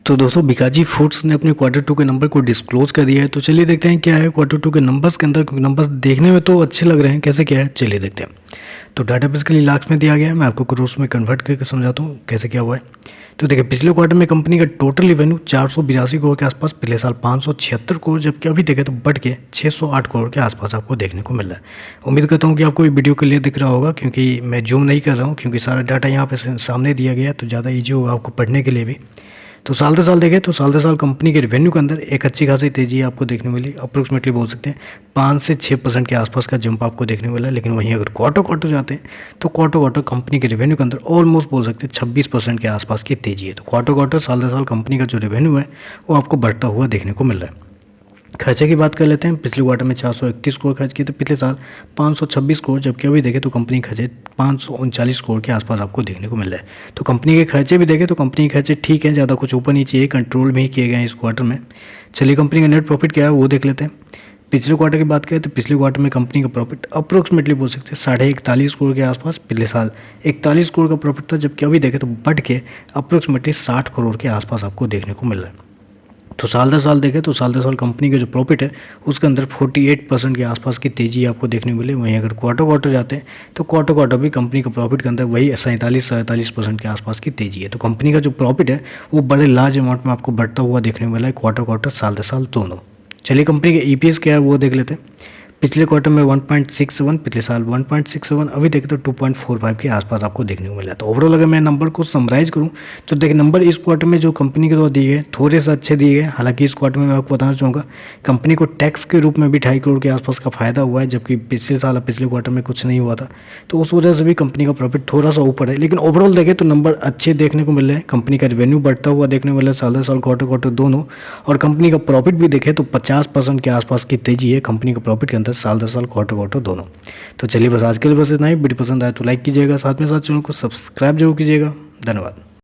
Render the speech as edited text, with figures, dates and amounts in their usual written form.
तो दोस्तों बीकाजी फूड्स ने अपने क्वार्टर 2 के नंबर को डिस्क्लोज कर दिया है। तो चलिए देखते हैं क्या है क्वार्टर 2 के नंबर्स के अंदर। नंबर्स देखने में तो अच्छे लग रहे हैं, कैसे क्या है चलिए देखते हैं। तो डाटा बेसिकली लाख्स में दिया गया है, मैं आपको करोड़ में कन्वर्ट करके समझाता हूँ कैसे क्या हुआ है। तो देखिए पिछले क्वार्टर में कंपनी का टोटल रेवेन्यू 482 करोड़ के आसपास, पिछले साल 576 करोड़, जबकि अभी देखें तो बढ़ के 608 करोड़ के आसपास आपको देखने को मिल रहा है। उम्मीद करता हूँ कि आपको ये वीडियो क्लियर दिख रहा होगा, क्योंकि मैं जूम नहीं कर रहा हूँ, क्योंकि सारा डाटा यहाँ पे सामने दिया गया है, तो ज़्यादा ईजी होगा आपको पढ़ने के लिए भी। तो साल दर साल देखें तो साल दर साल कंपनी के रेवेन्यू के अंदर एक अच्छी खासी तेजी आपको देखने मिली, अप्रोक्सीमेटली बोल सकते हैं 5 से 6% के आसपास का जंप आपको देखने मिला है। लेकिन वहीं अगर क्वार्टर जाते हैं तो क्वार्टर कंपनी के रेवेन्यू के अंदर ऑलमोस्ट बोल सकते हैं 26% के आसपास की तेजी है। तो क्वार्टर साल दर साल कंपनी का जो रेवेन्यू है वो आपको बढ़ता हुआ देखने को मिल रहा है। खर्चे की बात कर लेते हैं। पिछले क्वार्टर में 431 करोड़ खर्च किए थे, पिछले साल 526 करोड़, जबकि अभी देखें तो कंपनी खर्चे 539 करोड़ के आसपास आपको देखने को मिल रहा है। तो कंपनी के खर्चे भी देखें तो कंपनी के खर्चे ठीक है, ज़्यादा कुछ ऊपर नीचे, कंट्रोल में ही किए गए हैं इस क्वार्टर में। चलिए कंपनी का नेट प्रॉफिट क्या है वो देख लेते हैं। पिछले क्वार्टर की बात करें तो पिछले क्वार्टर में कंपनी का प्रॉफिट अप्रोक्सीमेटली बोल सकते हैं 41.5 करोड़ के आसपास, पिछले साल 41 करोड़ का प्रॉफिट था, जबकि अभी देखें तो बढ़ के अप्रोक्सीमेटली 60 करोड़ के आसपास आपको देखने को मिल रहा है। तो साल दर साल देखें तो साल दर साल कंपनी का जो प्रॉफिट है उसके अंदर 48% के आसपास की तेजी आपको देखने को मिले। वहीं अगर क्वार्टर जाते हैं तो क्वार्टर भी कंपनी का प्रॉफिट के अंदर वही 47-47% के आसपास की तेजी है। तो कंपनी का जो प्रॉफिट है वो बड़े लार्ज अमाउंट में आपको बढ़ता हुआ देखने को मिला है क्वार्टर साल दर साल दोनों। चलिए कंपनी के EPS क्या है वो देख लेते हैं। पिछले क्वार्टर में 1.67, पिछले साल 1.67, अभी देखें तो 2.45 के आसपास आपको देखने को मिला। तो ओवरऑल अगर मैं नंबर को समराइज़ करूं तो देखिए नंबर इस क्वार्टर में जो कंपनी के द्वारा दिए गए थोड़े से अच्छे दिए गए। हालांकि इस क्वार्टर में मैं आपको बताना चाहूँगा कंपनी को टैक्स के रूप में भी 2.5 करोड़ के आसपास का फायदा हुआ है, जबकि पिछले साल पिछले क्वार्टर में कुछ नहीं हुआ था। तो उस वजह से भी कंपनी का प्रॉफिट थोड़ा सा ऊपर है, लेकिन ओवरऑल देखें तो नंबर अच्छे देखने को मिल रहे हैं। कंपनी का रेवेन्यू बढ़ता हुआ देखने को मिल रहा है साल दर साल क्वार्टर दोनों, और कंपनी का प्रॉफिट भी देखें तो 50% के आसपास की तेजी है कंपनी का प्रॉफिट के अंदर साल दर साल क्वार्टर दोनों। तो चलिए बस आज के लिए बस इतना ही। वीडियो पसंद आए तो लाइक कीजिएगा, साथ में साथ चैनल को सब्सक्राइब जरूर कीजिएगा। धन्यवाद।